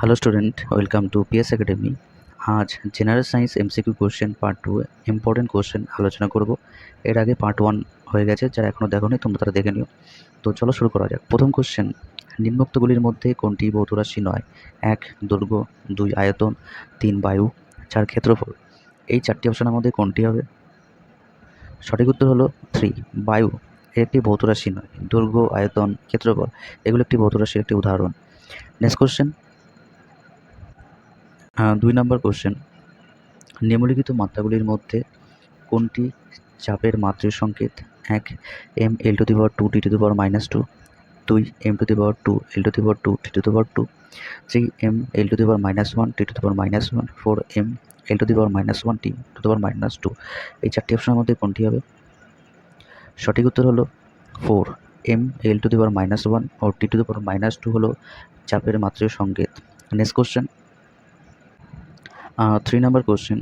Hello student, welcome to PS academy. আজ general science MCQ question part 2 important question আলোচনা করব। এর আগে পার্ট 1 হয়ে গেছে, যারা এখনও দেখোনি তোমরা তারা দেখে নিও। তো চলো শুরু করা যাক। প্রথম কোশ্চেন, নিম্নোক্তগুলির মধ্যে কোনটি ভৌত রাশি নয়? 1 দৈর্ঘ্য, 2 আয়তন, 3 বায়ু, 4 ক্ষেত্রফল। এই চারটি অপশনের মধ্যে কোনটি হবে? সঠিক উত্তর হলো 3 বায়ু। এর একটি ভৌত রাশি নয়। দৈর্ঘ্য, আয়তন, ক্ষেত্রফল এগুলো একটি ভৌত রাশির একটি উদাহরণ। নেক্সট কোশ্চেন, 2 নম্বর কোশ্চেন, নিম্নলিখিত মাত্রাগুলির মধ্যে কোনটি চাপের মাত্রার সংকেত? 1 m l2 t⁻², 2 m2 l2 t⁻², 3 m l1 t⁻1, 4 m l1 t⁻²। এই চারটি অপশনের মধ্যে কোনটি হবে? সঠিক উত্তর হলো 4 m l1 ও t⁻² হলো চাপের মাত্রার সংকেত। নেক্সট কোশ্চেন, 3 নম্বর কোশ্চেন,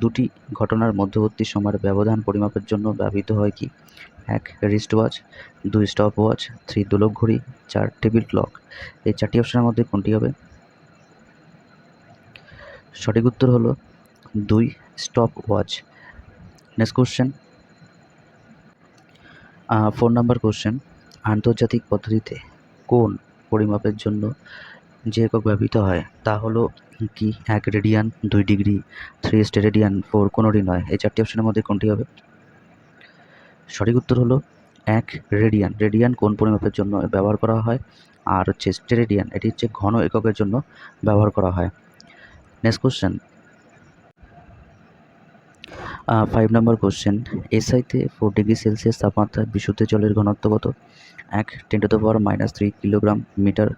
দুটি ঘটনার মধ্যবর্তী সময়ের ব্যবধান পরিমাপের জন্য ব্যবহৃত হয় কি? 1 রিস্ট ওয়াচ, 2 স্টপ ওয়াচ, 3 দোলক ঘড়ি, 4 টেবিল ক্লক। এই চারটি অপশনের মধ্যে কোনটি হবে? সঠিক উত্তর হলো 2 স্টপ ওয়াচ। নেক্সট কোশ্চেন, 4 নম্বর কোশ্চেন, আন্তর্জাতিক পদ্ধতিতে কোন পরিমাপের জন্য যে একক ব্যবহৃত হয় তা হলো কি? 1 রেডিয়ান, 2 ডিগ্রি, 3 স্টেরেডিয়ান, 4 কোনোটি নয়। এই চারটি অপশনের মধ্যে কোনটি হবে? সঠিক উত্তর হলো 1 রেডিয়ান। রেডিয়ান কোন পরিমাপের জন্য ব্যবহার করা হয়? আর হচ্ছে স্টেরেডিয়ান, এটি হচ্ছে ঘন এককের জন্য ব্যবহার করা হয়। নেক্সট কোশ্চেন, 5 নম্বর কোশ্চেন, এসআইতে 4 ডিগ্রি সেলসিয়াস তাপমাত্রায় বিশুদ্ধ জলের ঘনত্ব কত? 1 10⁻³ kilogram metre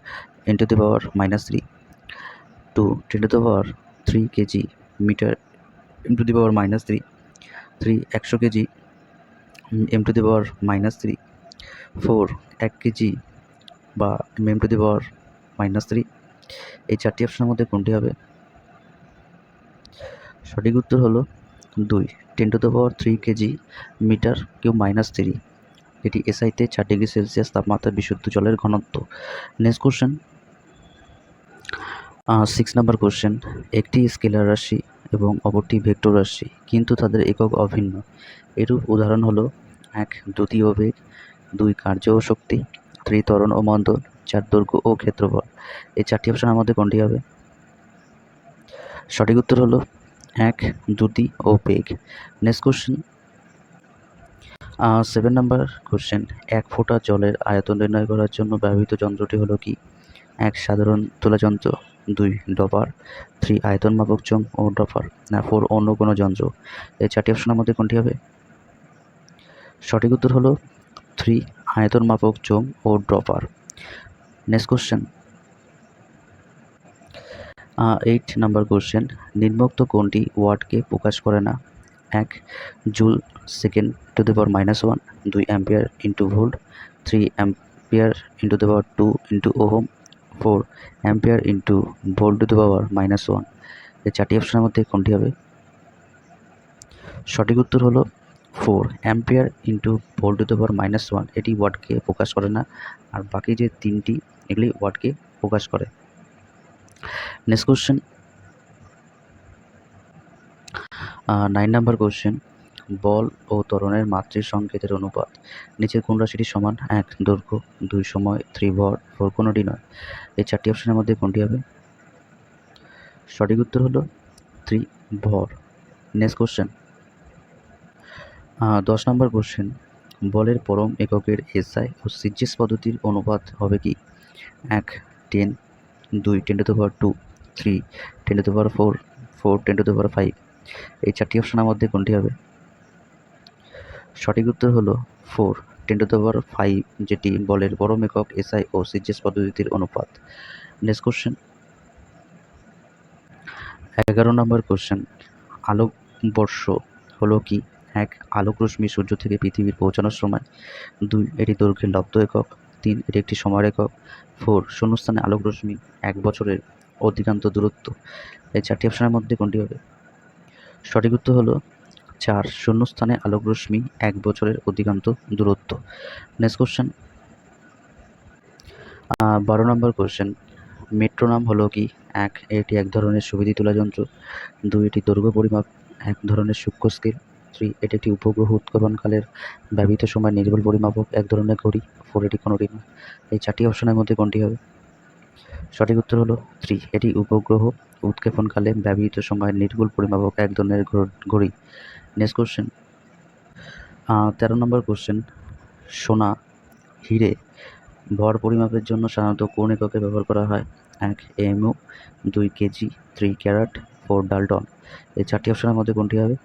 × 10⁻³, 2 10⁻³ K G metre × 10⁻³ 3 100 K G m⁻³, 4 1 K G বা m⁻³ এই চারটি অপশনের মধ্যে কোনটি হবে? সঠিক উত্তর হলো 2 10⁻³ কেজি মিটার ³ 3। এটি এসআইতে 4 ডিগ্রি সেলসিয়াস তাপমাত্রায় বিশুদ্ধ জলের ঘনত্ব। নেক্সট কোশ্চেন, 6 নম্বর কোশ্চেন, একটি স্কেলার রাশি এবং অপরটি ভেক্টর রাশি, কিন্তু তাদের একক অভিন্ন। এরূপ উদাহরণ হলো 1 দ্রুতি ও বেগ, 2 কার্য ও শক্তি, 3 ত্বরণ ও মন্দন, 4 দৈর্ঘ্য ও ক্ষেত্রফল। এই চারটি অপশনের মধ্যে কোনটি হবে? সঠিক উত্তর হলো 1 দ্রুতি ও বেগ। নেক্সট কোশ্চেন, 7 নম্বর কোশ্চেন, 1 ফোঁটা জলের আয়তন নির্ণয় করার জন্য ব্যবহৃত যন্ত্রটি হলো কি? 1 সাধারণ তোলা যন্ত্র, 2 ড্রপার, 3 আয়তন মাপক চোঙ ও ড্রপার, 4 অন্য কোনো যন্ত্র। এই চারটি অপশনের মধ্যে কোনটি হবে? সঠিক উত্তর হলো 3 আয়তন মাপক চোঙ ও dropper. Next question, 8 number question, নিম্নোক্ত কোনটি ওয়াটকে প্রকাশ করে না? 1 joule second ⁻⁻1, 2 ampere into volt, 3 ampere × 2 ohm, 4 ampere into volt. এই চারটি অপশনের মধ্যে কোনটি হবে? সঠিক উত্তর হলো 4 অ্যাম্পিয়ার ইন্টু ভোল্ট⁻⁻1। এটি ওয়াটকে প্রকাশ করে না, আর বাকি যে তিনটি এগুলি ওয়াটকে প্রকাশ করে। নেক্সট কোশ্চেন, 9 নম্বর কোশ্চেন, বল ও ত্বরণের মাত্রার সংকেতের অনুপাত নিচের কোন রাশিটি সমান? 1 দৈর্ঘ্য, 2 সময়, 3 ভর, 4 কোনোটি নয়। এই চারটি অপশনের মধ্যে কোনটি হবে? সঠিক উত্তর হলো 3 ভর। নেক্সট কোশ্চেন, 10 নম্বর কোশ্চেন, বলের পরম এককের এসআই ও সিজিএস পদ্ধতির অনুপাত হবে কি? 1 10, 2 10⁻², 3 10⁻⁴, 4 10⁻⁵। এই চারটি অপশনের মধ্যে কোনটি হবে? সঠিক উত্তর হলো 4 10⁵, যেটি বলের পরম একক এসআই ও সিজিএস পদ্ধতির অনুপাত। নেক্সট কোশ্চেন, 11 নম্বর কোশ্চেন, আলোকবর্ষ হলো কি? 1 আলোক রশ্মি সূর্য থেকে পৃথিবীর পৌঁছানোর সময়, 2 এটি দৈর্ঘ্যের লব্ধ একক, 3 এটি একটি সময়ের একক, 4 শূন্যস্থানে আলোক রশ্মি 1 বছরের অধিকান্ত দূরত্ব। এই চারটি অপশনের মধ্যে কোনটি হবে? সঠিক উত্তর হলো 4 শূন্যস্থানে আলোক রশ্মি 1 বছরের অধিকান্ত দূরত্ব। নেক্সট কোশ্চেন, 12 নম্বর কোশ্চেন, মেট্রোনম হলো কি? এক, এটি এক ধরনের সুবিধি তোলা যন্ত্র। ২, এটি দৈর্ঘ্য পরিমাপ, এক ধরনের সূক্ষ্ম স্কেল। ৩, এটি একটি উপগ্রহ উৎক্ষেপণকালের ব্যবহৃত সময় নির্ভুল পরিমাপক, এক ধরনের ঘড়ি। ৪, এটি কোনটি নয়। এই ৪টি অপশনের মধ্যে কোনটি হবে? সঠিক উত্তর হলো ৩, এটি উপগ্রহ উৎক্ষেপণকালে ব্যবহৃত সময় নির্ভুল পরিমাপক, এক ধরনের ঘড়ি। নেক্সট কোশ্চেন, ১৩ নম্বর কোশ্চেন, সোনা, হিরে ভর পরিমাপের জন্য সাধারণত কোন এককে ব্যবহার করা হয়? ১, এমইউ, ২, কেজি, ৩, ক্যারাট, ৪, ডাল্টন। এই ৪টি অপশনের মধ্যে কোনটি হবে?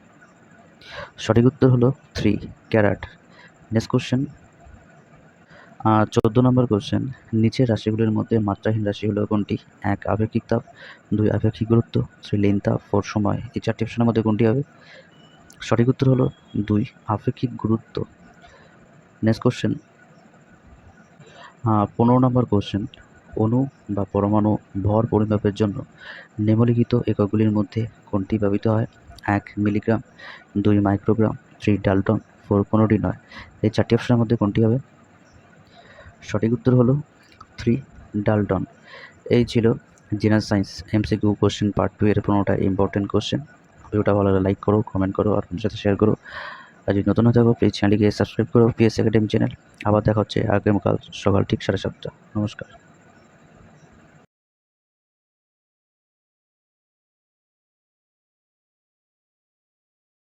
সঠিক উত্তর হলো ৩, ক্যারাট। নেক্সট কোশ্চেন, ১৪ নম্বর কোশ্চেন, নিচের রাশিগুলির মধ্যে মাত্রাহীন রাশি হলো কোনটি? ১, আপেক্ষিক তাপ, ২, আপেক্ষিক গুরুত্ব, ৩, লীন তাপ, ৪, সময়। এই ৪টি অপশনের মধ্যে কোনটি হবে? সঠিক উত্তর হলো ২, আপেক্ষিক গুরুত্ব। নেক্সট কোশ্চেন, ১৫ নম্বর কোশ্চেন, অণু বা পরমাণু ভর পরিমাপের জন্য নিম্নলিখিত এককগুলির মধ্যে কোনটি ব্যবহৃত হয়? ১, মিলিগ্রাম, ২, মাইক্রোগ্রাম, ৩, ডাল্টন, ৪, কোনটি নয়। এই ৪টি অপশনের মধ্যে কোনটি হবে? সঠিক উত্তর হলো ৩, ডাল্টন। এই ছিল general science MCQ question part 2 এর 15টা ইম্পর্টেন্ট কোশ্চেন। ভিডিওটা ভালো লাগলে লাইক করো, কমেন্ট করো আর বন্ধুদের সাথে শেয়ার করো। আর যদি নতুন হয়ে থাকো প্লিজ চ্যানেলটিকে সাবস্ক্রাইব করো পিএস একাডেমি চ্যানেল। আবার দেখা হচ্ছে আগামীকাল সকাল ঠিক 7:30। নমস্কার।